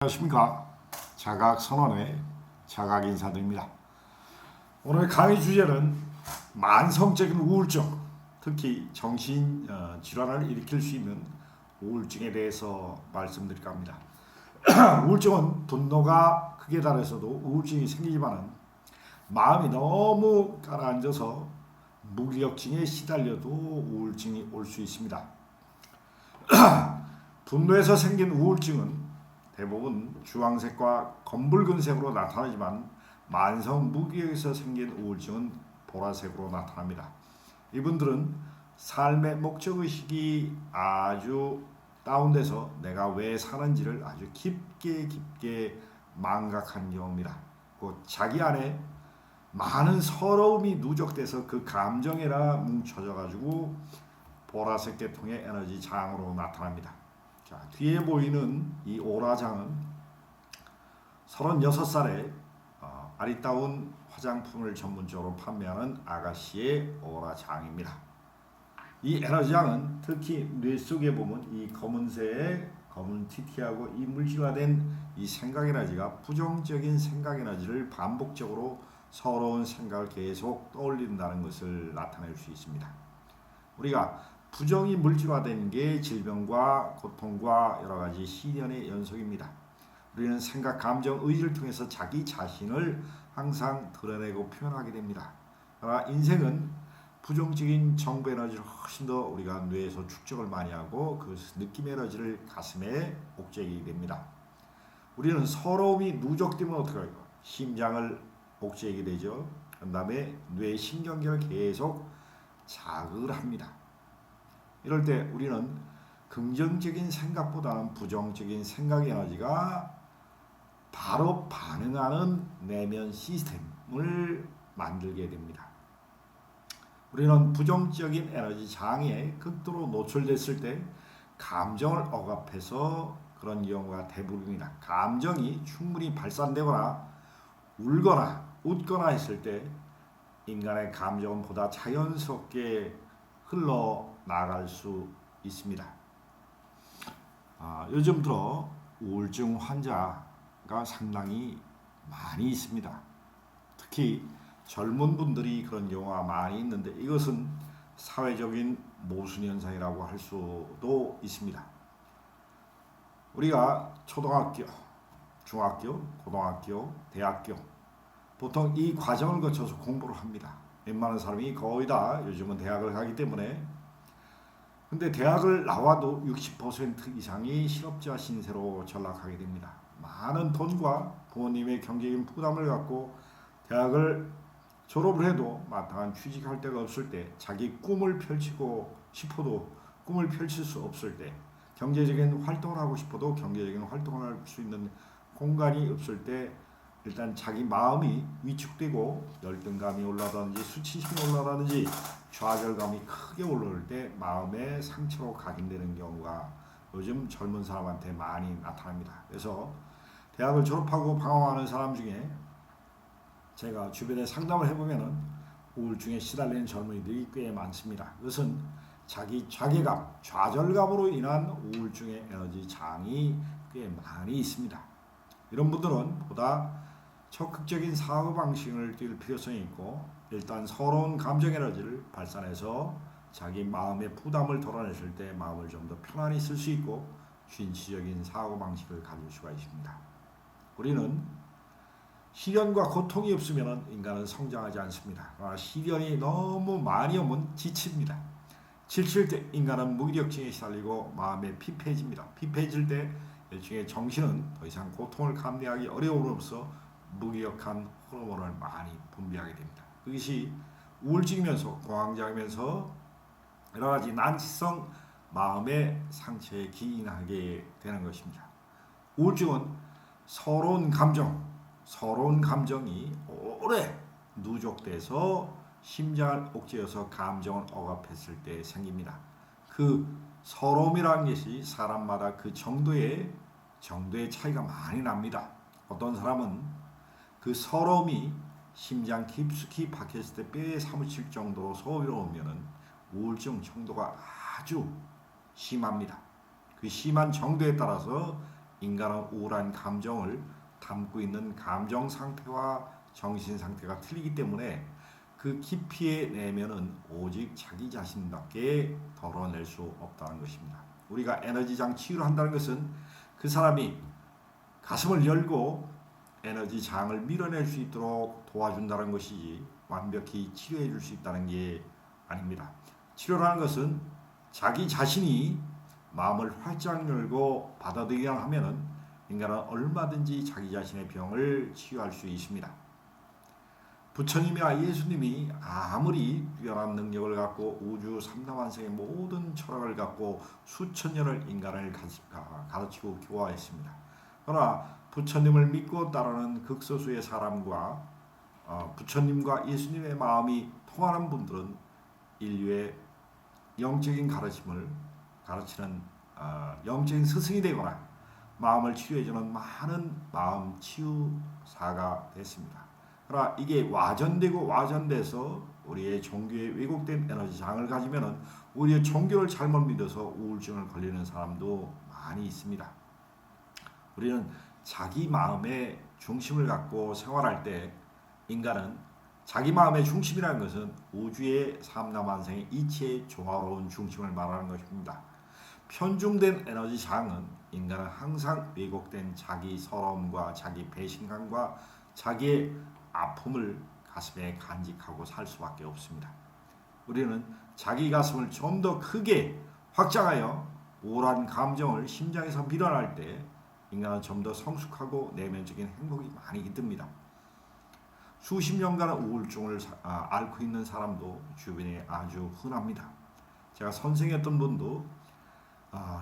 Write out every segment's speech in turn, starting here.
안녕하십니까. 자각선언의 자각인사드립니다. 오늘 강의 주제는 만성적인 우울증, 특히 정신 질환을 일으킬 수 있는 우울증에 대해서 말씀드릴까 합니다. 우울증은 분노가 극에 달해서도 우울증이 생기지만 마음이 너무 가라앉아서 무기력증에 시달려도 우울증이 올 수 있습니다. 분노에서 생긴 우울증은 대부분 주황색과 검붉은색으로 나타나지만 만성 무기력에서 생긴 우울증은 보라색으로 나타납니다. 이분들은 삶의 목적의식이 아주 다운돼서 내가 왜 사는지를 아주 깊게 망각한 경우입니다. 곧 자기 안에 많은 서러움이 누적돼서 그 감정에나 뭉쳐져 가지고 보라색 계통의 에너지 장으로 나타납니다. 자, 뒤에 보이는 이 오라장은 36살에 아리따운 화장품을 전문적으로 판매하는 아가씨의 오라장입니다. 이 에너지장은 특히 뇌 속에 보면 이 검은색의 검은 TT하고 이 물질화된 이 생각 에너지가 부정적인 생각 에너지를 반복적으로 서러운 생각을 계속 떠올린다는 것을 나타낼 수 있습니다. 우리가 부정이 물질화된 게 질병과 고통과 여러 가지 시련의 연속입니다. 우리는 생각, 감정, 의지를 통해서 자기 자신을 항상 드러내고 표현하게 됩니다. 그러나 인생은 부정적인 정보 에너지를 훨씬 더 우리가 뇌에서 축적을 많이 하고 그 느낌 에너지를 가슴에 옥죄게 됩니다. 우리는 서러움이 누적되면 어떻게 할까요? 심장을 옥죄게 되죠. 그 다음에 뇌 신경계를 계속 자극을 합니다. 이럴 때 우리는 긍정적인 생각보다는 부정적인 생각 에너지가 바로 반응하는 내면 시스템을 만들게 됩니다. 우리는 부정적인 에너지 장애에 극도로 노출됐을 때 감정을 억압해서 그런 경우가 대부분입니다. 감정이 충분히 발산되거나 울거나 웃거나 했을 때 인간의 감정은 보다 자연스럽게 흘러나갈 수 있습니다. 요즘 들어 우울증 환자가 상당히 많이 있습니다. 특히 젊은 분들이 그런 경우가 많이 있는데 이것은 사회적인 모순현상이라고 할 수도 있습니다. 우리가 초등학교, 중학교, 고등학교, 대학교 보통 이 과정을 거쳐서 공부를 합니다. 웬만한 사람이 거의 다 요즘은 대학을 가기 때문에. 근데 대학을 나와도 60% 이상이 실업자 신세로 전락하게 됩니다. 많은 돈과 부모님의 경제적인 부담을 갖고 대학을 졸업을 해도 마땅한 취직할 데가 없을 때, 자기 꿈을 펼치고 싶어도 꿈을 펼칠 수 없을 때, 경제적인 활동을 하고 싶어도 경제적인 활동을 할 수 있는 공간이 없을 때 일단 자기 마음이 위축되고 열등감이 올라다든지 수치심이 올라다든지 좌절감이 크게 올라올 때 마음의 상처로 각인되는 경우가 요즘 젊은 사람한테 많이 나타납니다. 그래서 대학을 졸업하고 방황하는 사람 중에 제가 주변에 상담을 해보면 우울증에 시달리는 젊은이들이 꽤 많습니다. 그것은 자기 자괴감, 좌절감으로 인한 우울증의 에너지 장이 꽤 많이 있습니다. 이런 분들은 보다 적극적인 사고방식을 띨 필요성이 있고 일단 서러운 감정 에너지를 발산해서 자기 마음의 부담을 덜어냈을 때 마음을 좀 더 편안히 쓸 수 있고 진취적인 사고방식을 가질 수가 있습니다. 우리는 시련과 고통이 없으면 인간은 성장하지 않습니다. 시련이 너무 많이 오면 지칩니다. 지칠 때 인간은 무기력증에 시달리고 마음에 피폐해집니다. 피폐해질 때 일종의 정신은 더 이상 고통을 감내하기 어려움으로써 무기력한 호르몬을 많이 분비하게 됩니다. 그것이 우울증이면서 공황장애면서 여러 가지 난치성 마음의 상처에 기인하게 되는 것입니다. 우울증은 서러운 감정이 오래 누적돼서 심장을 옥죄어서 감정을 억압했을 때 생깁니다. 그 서러움이라는 것이 사람마다 그 정도의 차이가 많이 납니다. 어떤 사람은 그 서러움이 심장 깊숙이 박혔을 때 뼈에 사무칠 정도로 서러우면 우울증 정도가 아주 심합니다. 그 심한 정도에 따라서 인간은 우울한 감정을 담고 있는 감정 상태와 정신 상태가 틀리기 때문에 그 깊이의 내면은 오직 자기 자신밖에 덜어낼 수 없다는 것입니다. 우리가 에너지장 치유를 한다는 것은 그 사람이 가슴을 열고 에너지 장을 밀어낼 수 있도록 도와준다는 것이지 완벽히 치료해 줄 수 있다는 게 아닙니다. 치료라는 것은 자기 자신이 마음을 활짝 열고 받아들이기만 하면은 인간은 얼마든지 자기 자신의 병을 치유할 수 있습니다. 부처님이나 예수님이 아무리 뛰어난 능력을 갖고 우주 삼라만상의 모든 철학을 갖고 수천 년을 인간을 가르치고 교화했습니다. 그러나 부처님을 믿고 따르는 극소수의 사람과 부처님과 예수님의 마음이 통하는 분들은 인류의 영적인 가르침을 가르치는 영적인 스승이 되거나 마음을 치유해주는 많은 마음 치유사가 됐습니다. 그러나 이게 와전돼서 우리의 종교에 왜곡된 에너지 장을 가지면은 우리의 종교를 잘못 믿어서 우울증을 걸리는 사람도 많이 있습니다. 우리는 자기 마음의 중심을 갖고 생활할 때 인간은 자기 마음의 중심이라는 것은 우주의 삼라만상의 이치의 조화로운 중심을 말하는 것입니다. 편중된 에너지 장은 인간은 항상 왜곡된 자기 서러움과 자기 배신감과 자기의 아픔을 가슴에 간직하고 살 수밖에 없습니다. 우리는 자기 가슴을 좀 더 크게 확장하여 우울한 감정을 심장에서 밀어낼 때 인간은 좀 더 성숙하고 내면적인 행복이 많이 깃듭니다. 수십 년간 우울증을 앓고 있는 사람도 주변에 아주 흔합니다. 제가 선생했던 분도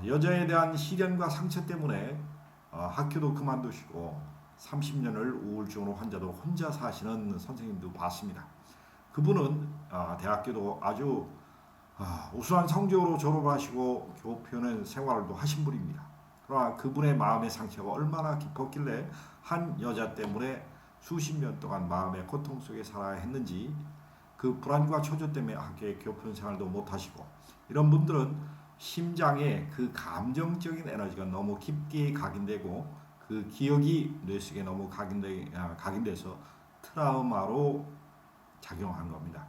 여자에 대한 시련과 상처 때문에 학교도 그만두시고 30년을 우울증으로 환자도 혼자 사시는 선생님도 봤습니다. 그분은 대학교도 아주 우수한 성적으로 졸업하시고 교표는 생활도 하신 분입니다. 그러나 그분의 마음의 상처가 얼마나 깊었길래 한 여자 때문에 수십 년 동안 마음의 고통 속에 살아야 했는지 그 불안과 초조 때문에 학교에 교편 생활도 못하시고 이런 분들은 심장에 그 감정적인 에너지가 너무 깊게 각인되고 그 기억이 뇌 속에 너무 각인돼서 트라우마로 작용한 겁니다.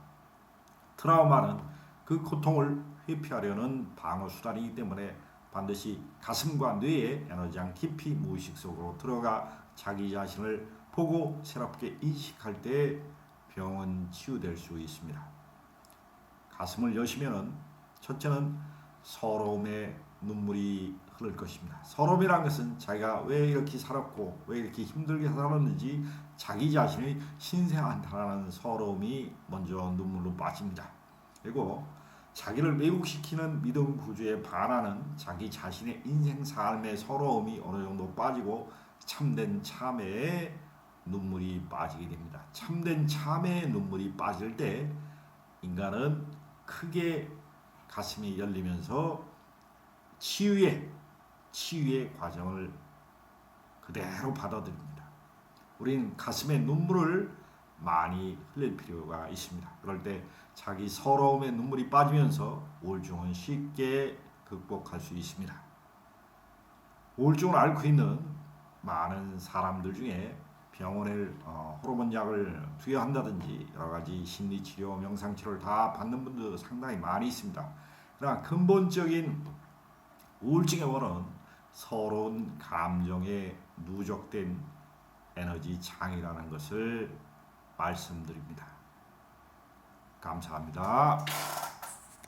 트라우마는 그 고통을 회피하려는 방어 수단이기 때문에 반드시 가슴과 뇌의 에너지장 깊이 무의식 속으로 들어가 자기 자신을 보고 새롭게 인식할 때 병은 치유될 수 있습니다. 가슴을 여시면은 첫째는 서러움의 눈물이 흐를 것입니다. 서러움이라는 것은 자기가 왜 이렇게 살았고 왜 이렇게 힘들게 살았는지 자기 자신의 신세한탄하는 서러움이 먼저 눈물로 빠집니다. 그리고 자기를 왜곡시키는 믿음 구조에 반하는 자기 자신의 인생 삶의 서러움이 어느 정도 빠지고 참된 참회의 눈물이 빠지게 됩니다. 참된 참회의 눈물이 빠질 때 인간은 크게 가슴이 열리면서 치유의 과정을 그대로 받아들입니다. 우리는 가슴에 눈물을 많이 흘릴 필요가 있습니다. 그럴 때 자기 서러움에 눈물이 빠지면서 우울증은 쉽게 극복할 수 있습니다. 우울증을 앓고 있는 많은 사람들 중에 병원에 호르몬 약을 투여한다든지 여러 가지 심리치료, 명상치료를 다 받는 분들도 상당히 많이 있습니다. 그러나 근본적인 우울증의 원인은 서러운 감정에 누적된 에너지 장이라는 것을 말씀드립니다. 감사합니다.